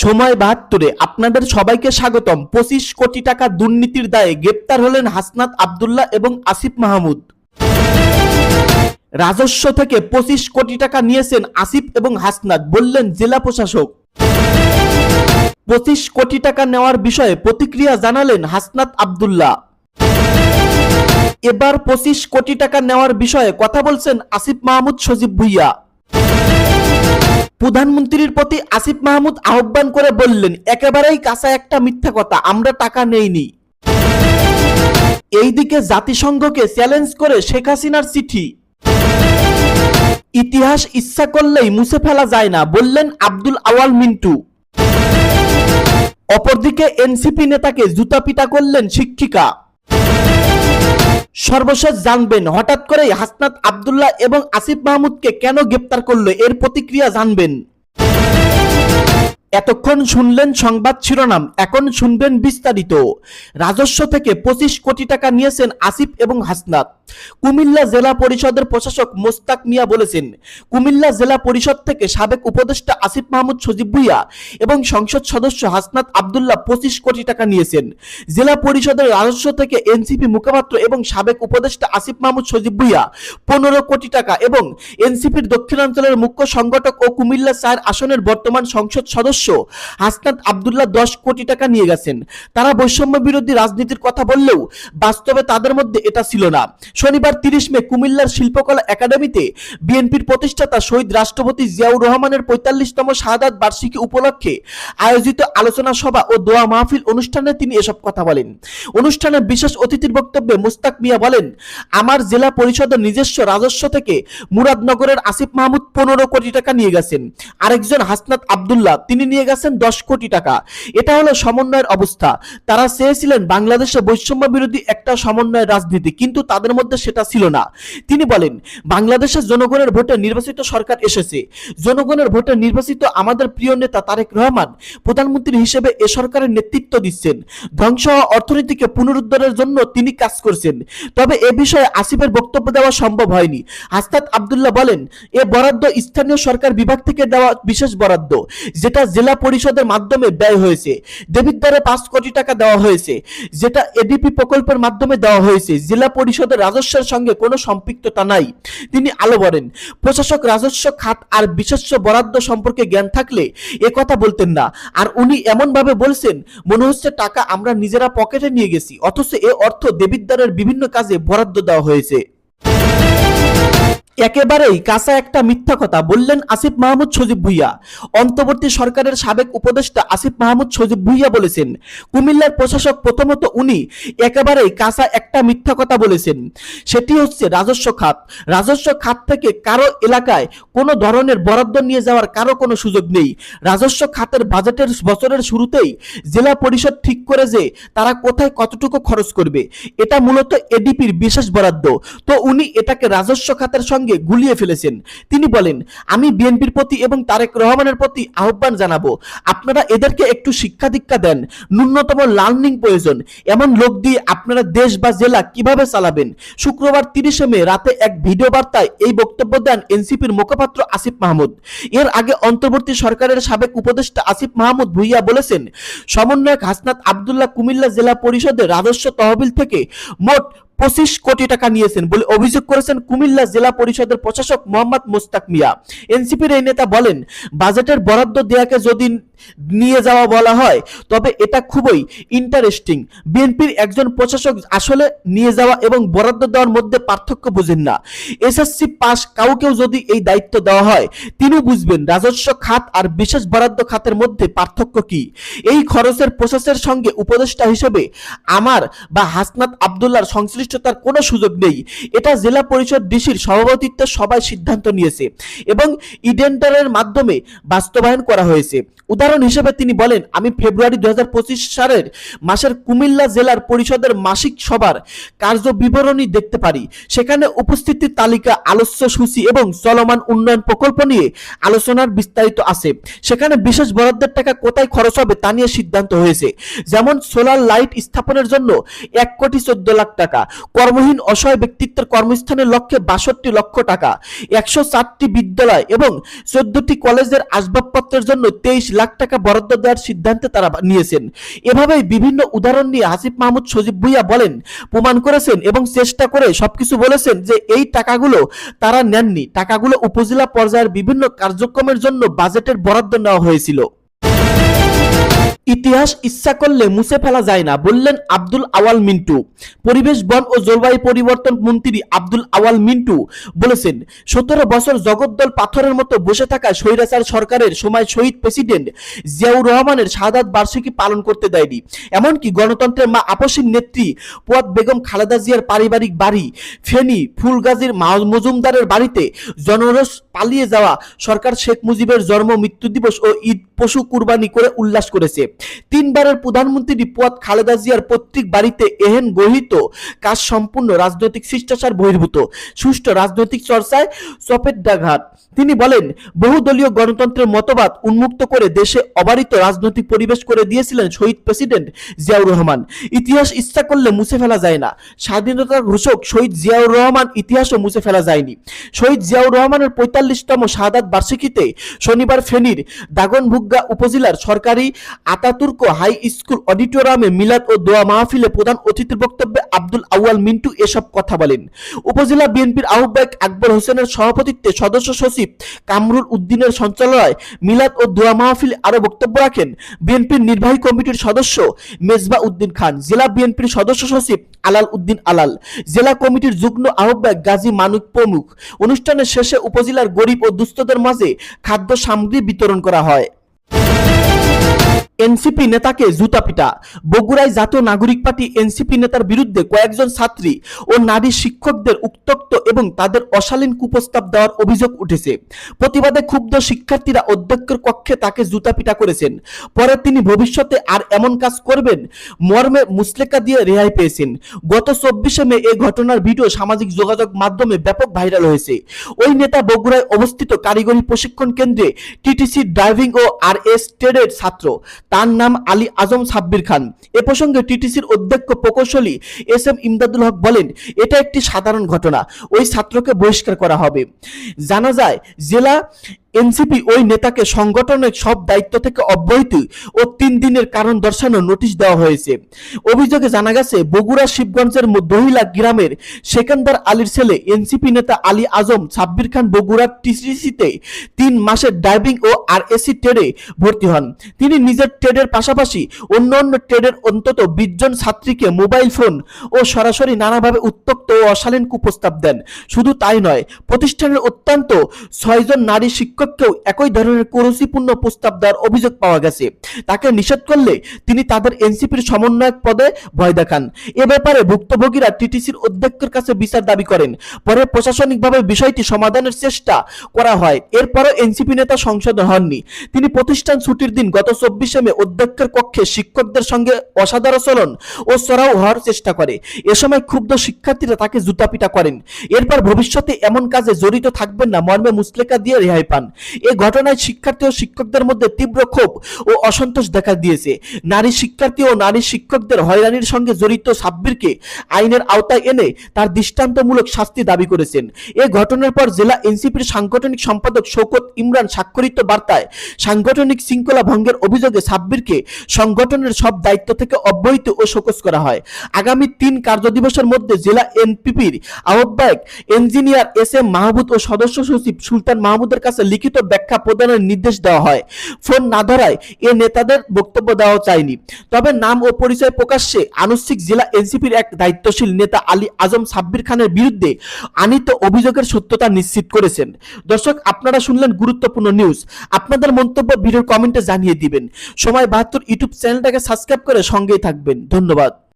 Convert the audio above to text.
সময় ৭২-এ আপনাদের সবাইকে স্বাগতম। ২৫ কোটি টাকা দুর্নীতির দায়ে গ্রেপ্তার হলেন হাসনাত আব্দুল্লাহ এবং আসিফ মাহমুদ। রাজস্ব থেকে ২৫ কোটি টাকা নিয়েছেন আসিফ এবং হাসনাত, বললেন জেলা প্রশাসক। ২৫ কোটি টাকা নেওয়ার বিষয়ে প্রতিক্রিয়া জানালেন হাসনাত আব্দুল্লাহ। এবার ২৫ কোটি টাকা নেওয়ার বিষয়ে কথা বলছেন আসিফ মাহমুদ সজীব ভুইয়া। প্রধানমন্ত্রীর প্রতি আসিফ মাহমুদ আহ্বান করে বললেন, একেবারেই কাঁচা একটা মিথ্যা কথা, আমরা টাকা নেইনি। এইদিকে জাতিসংঘকে চ্যালেঞ্জ করে শেখ হাসিনার চিঠি। ইতিহাস ইচ্ছা করলেই মুছে ফেলা যায় না, বললেন আব্দুল আওয়াল মিন্টু। অপরদিকে এনসিপি নেতাকে জুতাপিটা করলেন শিক্ষিকা। সর্বশেষ জানবেন হঠাৎ করেই হাসনাত আব্দুল্লাহ এবং আসিফ মাহমুদকে কেন গ্রেপ্তার করলো, এর প্রতিক্রিয়া জানবেন। এতক্ষণ শুনলেন সংবাদ শিরোনাম, এখন শুনবেন বিস্তারিত। রাজস্ব থেকে ২৫ কোটি টাকা নিয়েছেন আসিফ এবং হাসনাত। কুমিল্লা জেলা পরিষদের প্রশাসক মোস্তাক মিয়া বলেছেন, কুমিল্লা জেলা পরিষদ থেকে সাবেক উপদেষ্টা আসিফ মাহমুদ সজীব ভুইয়া এবং সংসদ সদস্য হাসনাত আব্দুল্লাহ ২৫ কোটি টাকা নিয়েছেন। জেলা পরিষদের রাজস্ব থেকে এনসিপি মুখপাত্র এবং সাবেক উপদেষ্টা আসিফ মাহমুদ সজীব ভুইয়া ১৫ কোটি টাকা এবং এনসিপির দক্ষিণাঞ্চলের মুখ্য সংগঠক ও কুমিল্লা ৪ আসনের বর্তমান সংসদ সদস্য হাসনাত আব্দুল্লাহ ১০ কোটি টাকা নিয়ে গেছেন। তারা বৈষম্য বিরোধী রাজনীতির কথা বললেও বাস্তবে তাদের মধ্যে এটা ছিল না। শনিবার ৩০ মে কুমিল্লার শিল্পকলা একাডেমিতে বিএনপির প্রতিষ্ঠাতা শহীদ রাষ্ট্রপতি জিয়াউর রহমানের ৪৫তম শাহাদাত বার্ষিকী উপলক্ষে আয়োজিত আলোচনা সভা ও দোয়া মাহফিল অনুষ্ঠানে তিনি এসব কথা বলেন। অনুষ্ঠানে বিশেষ অতিথির বক্তব্যে মোস্তাক মিয়া বলেন, আমার জেলা পরিষদের নিজস্ব রাজস্ব থেকে মুরাদনগরের আসিফ মাহমুদ ১৫ কোটি টাকা নিয়ে গেছেন। আরেকজন হাসনাত আব্দুল্লাহ, তিনি নিয়ে গেছেন ১০ কোটি টাকা। এটা হলো সমন্বয়ের অবস্থা। তারা চেয়েছিলেন বাংলাদেশে বৈষম্য বিরোধী একটা সমন্বয়ের রাজনীতি, কিন্তু তাদের মধ্যে সেটা ছিল না। তিনি বলেন, বাংলাদেশের জনগণের ভোটে নির্বাচিত সরকার এসেছে। জনগণের ভোটে নির্বাচিত আমাদের প্রিয় নেতা তারেক রহমান প্রধানমন্ত্রী হিসেবে এ সরকারের নেতৃত্ব দিচ্ছেন। ধ্বংস হওয়া অর্থনীতিকে পুনরুদ্ধারের জন্য তিনি কাজ করছেন। তবে এ বিষয়ে আসিফের বক্তব্য দেওয়া সম্ভব হয়নি। হাসনাত আব্দুল্লাহ বলেন, এ বরাদ্দ স্থানীয় সরকার বিভাগ থেকে দেওয়া বিশেষ বরাদ্দ, যেটা জেলা পরিষদের মাধ্যমে ব্যয় হয়েছে। দেবিদ্বারে ৫ কোটি টাকা দেওয়া হয়েছে, যেটা এডিপি প্রকল্পের মাধ্যমে দেওয়া হয়েছে। জেলা পরিষদের রাজস্বের সঙ্গে কোনো সম্পৃক্ততা নাই। তিনি আলো বলেন, প্রশাসক রাজস্ব খাত আর বিশেষ বরাদ্দ সম্পর্কে জ্ঞান থাকলে এ কথা বলতেন না। আর উনি এমন ভাবে বলছেন, মনে হচ্ছে টাকা আমরা নিজেরা পকেটে নিয়ে গেছি, অথচ এ অর্থ দেবিদ্বারের বিভিন্ন কাজে বরাদ্দ দেওয়া হয়েছে। একেবারেই কাঁচা একটা মিথ্যা কথা, বললেন আসিফ মাহমুদ সজীব ভুইয়া। অন্তর্বর্তী সরকারের সাবেক উপদেষ্টা আসিফ মাহমুদ সজীব ভুইয়া বলেছেন, কুমিল্লার প্রশাসক প্রথমত উনি একেবারেই কাঁচা একটা মিথ্যা কথা বলেছেন। সেটি হচ্ছে রাজস্ব খাত। রাজস্ব খাত থেকে কারো এলাকায় কোনো ধরনের বরাদ্দ নিয়ে যাওয়ার কারো কোনো সুযোগ নেই। রাজস্ব খাতের বাজেটের বছরের শুরুতেই জেলা পরিষদ ঠিক করে যে তারা কোথায় কতটুকু খরচ করবে। এটা মূলত এডিপির বিশেষ বরাদ্দ। তো উনি এটাকে রাজস্ব খাতের সঙ্গে গুলিয়ে ফেলেছেন। তিনি বলেন, আমি বিএনপির প্রতি এবং তারেক রহমানের প্রতি আহ্বান জানাবো, আপনারা এদেরকে একটু শিক্ষা দীক্ষা দেন। ন্যূনতম লার্নিং প্রয়োজন। এমন লোক দিয়ে আপনারা দেশ বা জেলা কিভাবে চালাবেন? শুক্রবার ৩০ মে রাতে এক ভিডিও বার্তায় এই বক্তব্য দেন এনসিপির মুখপাত্র আসিফ মাহমুদ। এর আগে অন্তর্বর্তী সরকারের সাবেক উপদেষ্টা আসিফ মাহমুদ ভুইয়া বলেছেন, সমন্বয়ক হাসনাত আব্দুল্লাহ কুমিল্লা জেলা পরিষদের রাজস্ব তহবিল থেকে মোট ২৫ কোটি টাকা নিয়েছেন বলে অভিযোগ করেছেন কুমিল্লা জেলা পরিষদের প্রশাসক মোহাম্মদ মোস্তাক মিয়া। এনসিপির এই নেতা বলেন, বাজেটের বরাদ্দ দেয়াকে যদি নিয়ে যাওয়া বলা হয় তবে এটা খুবই ইন্টারেস্টিং। বিএনপির একজন প্রশাসক আসলে নিয়ে যাওয়া এবং বরাদ্দ দেওয়ার মধ্যে পার্থক্য বুঝেন না। এসএসসি পাস কাউকেও যদি এই দায়িত্ব দেওয়া হয় তিনি বুঝবেন রাজস্ব খাত আর বিশেষ বরাদ্দ খাতের মধ্যে পার্থক্য কি। এই খরচের প্রসেসের সঙ্গে উপদেষ্টা হিসেবে আমার বা হাসনাত আব্দুল্লাহর সংশ্লিষ্টতার কোনো সুযোগ নেই। এটা জেলা পরিষদ ডিসির সভাপতিত্বে সবাই সিদ্ধান্ত নিয়েছে এবং ইডেন্টারের মাধ্যমে বাস্তবায়ন করা হয়েছে। উদাহরণ হিসেবে তিনি বলেন, আমি ফেব্রুয়ারি ২০২৫ সালের মাসের কুমিল্লা জেলার পরিষদের মাসিক সভার কার্য বিবরণী দেখতে পারি। সেখানে উপস্থিতির তালিকা, আলোচ্য সূচি এবং চলমান উন্নয়ন প্রকল্প নিয়ে আলোচনার বিস্তারিত আছে। সেখানে বিশেষ বরাদ্দের টাকা কোথায় খরচ হবে তা নিয়ে সিদ্ধান্ত হয়েছে। যেমন সোলার লাইট স্থাপনের জন্য ১,১৪,০০,০০০ টাকা, কর্মহীন অসহায় ব্যক্তিত্বের কর্মস্থানের লক্ষ্যে ৬২ লক্ষ টাকা, ১০৪টি বিদ্যালয় এবং ১৪টি কলেজের আসবাবপত্রের জন্য ২৩ লাখ টাকা বরাদ্দ দেওয়ার সিদ্ধান্ত তারা নিয়েছেন। এভাবেই বিভিন্ন উদাহরণ নিয়ে আসিফ মাহমুদ সজীব ভুঁইয়া বলেন, প্রমাণ করেছেন এবং চেষ্টা করে সবকিছু বলেছেন যে এই টাকাগুলো তারা নেননি, টাকাগুলো উপজেলা পর্যায়ের বিভিন্ন কার্যক্রমের জন্য বাজেটের বরাদ্দ নেওয়া হয়েছিল। ইতিহাস ইচ্ছা করলে মুছে ফেলা যায় না, বললেন আব্দুল আওয়াল মিন্টু। পরিবেশ, বন ও জলবায়ু পরিবর্তন মন্ত্রী আব্দুল আওয়াল মিন্টু বলেছেন, ১৭ বছর জগদ্দল পাথরের মতো বসে থাকা স্বৈরাচার সরকারের সময় শহীদ প্রেসিডেন্ট জিয়াউর রহমানের শাহাদাত বার্ষিকী পালন করতে দেয়নি। এমনকি গণতন্ত্রের মা আপসীর নেত্রী প্রয়াত বেগম খালেদা জিয়ার পারিবারিক বাড়ি ফেনী ফুলগাজীর মজুমদারের বাড়িতে জনরোষ পালিয়ে যাওয়া সরকার শেখ মুজিবের জন্ম মৃত্যু দিবস ও ঈদ পশু কুরবানি করে উল্লাস করেছে। ৩ বারের প্রধানমন্ত্রী প্রয়াত খালেদা জিয়ার পৈতৃক বাড়িতে এহেন গহিত কাজ সম্পূর্ণ রাজনৈতিক শিষ্টাচার বহির্ভূত, সুষ্ঠু রাজনৈতিক চর্চায় চপেটাঘাত। তিনি বলেন, বহুদলীয় গণতন্ত্রের মতবাদ উন্মুক্ত করে দেশে অবারিত রাজনৈতিক পরিবেশ করে দিয়েছিলেন শহীদ প্রেসিডেন্ট জিয়াউর রহমান। ইতিহাস ইচ্ছা করলে মুছে ফেলা যায় না। স্বাধীনতার ঘোষক শহীদ জিয়াউর রহমান ইতিহাসও মুছে ফেলা যায়নি। শহীদ জিয়াউর রহমানের ৪৫তম শাহাদাত বার্ষিকীতে শনিবার ফেনীর দাগনভূঞা উপজেলার সরকারি আতাতুর্ক হাই স্কুল অডিটোরিয়ামে মিলাদ ও দোয়া মাহফিলে প্রধান অতিথির বক্তব্যে আব্দুল আউয়াল মিন্টু এসব কথা বলেন। উপজেলা বিএনপির আহ্বায়ক আকবর হোসেনের সভাপতিত্বে সদস্য সচিব কামরুল উদ্দিনের সঞ্চালনায় মিলাদ ও দোয়া মাহফিলে আরো বক্তব্য রাখেন বিএনপির নির্বাহী কমিটির সদস্য মেজবা উদ্দিন খান, জেলা বিএনপির সদস্য সচিব আলাল উদ্দিন আলাল, জেলা কমিটির যুগ্ম আহ্বায়ক গাজী মানুক প্রমুখ। অনুষ্ঠানের শেষে উপজেলার গরিব ও দুস্থদের মাঝে খাদ্য সামগ্রী বিতরণ করা হয়। এনসিপি নেতাকে জুতা পিটা। বগুড়ায় জাতীয় নাগরিক পার্টি এনসিপি নেতার বিরুদ্ধে কয়েকজন ছাত্রী ও নারী শিক্ষকদের উত্ত্যক্ত এবং তাদের অশালীন কুপ্রস্তাব দেওয়ার অভিযোগ উঠেছে। প্রতিবাদে ক্ষুব্ধ শিক্ষার্থীরা অধ্যক্ষের কক্ষে তাকে জুতা পিটা করেছেন। পরে তিনি ভবিষ্যতে আর এমন কাজ করবেন মর্মে মুচলেকা দিয়ে রেহাই পেয়েছেন। গত ২৪শে মে এই ঘটনার ভিডিও সামাজিক যোগাযোগ মাধ্যমে ব্যাপক ভাইরাল হয়েছে। ওই নেতা বগুড়ায় অবস্থিত কারিগরি প্রশিক্ষণ কেন্দ্রে টিটিসি ড্রাইভিং ও আরএস ট্রেডের ছাত্র। তার নাম আলী আজম সাব্বির খান। এ প্রসঙ্গে টিটিসির অধ্যক্ষ প্রকৌশলী এস এম ইমদাদুল হক বলেন, এটা একটি সাধারণ ঘটনা, ওই ছাত্রকে বহিষ্কার করা হবে। জানা যায় জেলা এনসিপি ওই নেতাকে সংগঠনের সব দায়িত্ব থেকে অব্যাহতি ও ৩ দিনের কারণ দর্শানোর নোটিশ দেওয়া হয়েছে। অভিযোগে জানা গেছে বগুড়া শিবগঞ্জের দহিলা গ্রামের সেকেন্দার আলীর ছেলে এনসিপি নেতা আলী আজম সাব্বির খান বগুড়ার টিটিসিতে ৩ মাসের ড্রাইভিং ও আরএসি ট্রেডে ভর্তি হন। তিনি নিজের ট্রেডের পাশাপাশি অন্য ট্রেডের অন্তত ২০ জন ছাত্রীকে মোবাইল ফোন ও সরাসরি নানাভাবে উত্ত্যক্ত ও অশালীন কুপ্রস্তাব দেন। শুধু তাই নয়, প্রতিষ্ঠানের অত্যন্ত ৬ জন নারী শিক্ষককেও একই ধরনের কুরুচিপূর্ণ প্রস্তাব দেওয়ার অভিযোগ পাওয়া গেছে। তাকে নিষেধ করলে তিনি তাদের এনসিপির সমন্বয়ক পদে ভয় দেখান। এ ব্যাপারে ভুক্তভোগীরা টিটিসির অধ্যক্ষের কাছে বিচার দাবি করেন। পরে প্রশাসনিকভাবে বিষয়টি সমাধানের চেষ্টা করা হয়। এরপরও এনসিপি নেতা সংশোধন হননি। তিনি প্রতিষ্ঠান ছুটির দিন গত ২৪শে মে অধ্যক্ষের কক্ষে শিক্ষকদের সঙ্গে অসদাচরণ ও চড়াও হওয়ার চেষ্টা করে। এ সময় ক্ষুব্ধ শিক্ষার্থীরা তাকে জুতাপিটা করেন। এরপর ভবিষ্যতে এমন কাজে জড়িত থাকবেন না মর্মে মুচলেকা দিয়ে রেহাই পান। এই ঘটনায় শিক্ষার্থী ও শিক্ষকদের মধ্যে তীব্র ক্ষোভ ও অসন্তোষ দেখা দিয়েছে। নারী শিক্ষার্থী ও নারী শিক্ষকদের হয়রানির সঙ্গে জড়িত সাব্বিরকে আইনের আওতায় এনে তার দৃষ্টান্তমূলক শাস্তি দাবি করেছেন। এই ঘটনার পর জেলা এনসিপির সাংগঠনিক সম্পাদক শওকত ইমরান স্বাক্ষরিত বার্তায় সাংগঠনিক শৃঙ্খলা ভঙ্গের অভিযোগে সাব্বিরকে সংগঠনের সব দায়িত্ব থেকে অব্যাহতি ও শোকজ করা হয়। আগামী ৩ কার্যদিবসের মধ্যে জেলা এনপিপির আহ্বায়ক ইঞ্জিনিয়ার এস এম মাহমুদ ও সদস্য সচিব সুলতান মাহমুদের কাছে লিখিত ব্যাখ্যা প্রদানের নির্দেশ দেওয়া হয়। ফোন না ধরায় এ নেতাদের বক্তব্য দেওয়া চায়নি। তবে নাম ও পরিচয় প্রকাশ্যে আনুষ্ঠানিক জেলা এনসিপির এক দায়িত্বশীল নেতা আলী আজম সাব্বির খানের বিরুদ্ধে আনীত অভিযোগের সত্যতা নিশ্চিত করেছেন। দর্শক, আপনারা শুনলেন গুরুত্বপূর্ণ নিউজ। আপনাদের মন্তব্য ভিডিওর কমেন্টে জানিয়ে দিবেন। সময় ৭২ ইউটিউব চ্যানেলটাকে সাবস্ক্রাইব করে সঙ্গেই থাকবেন। ধন্যবাদ।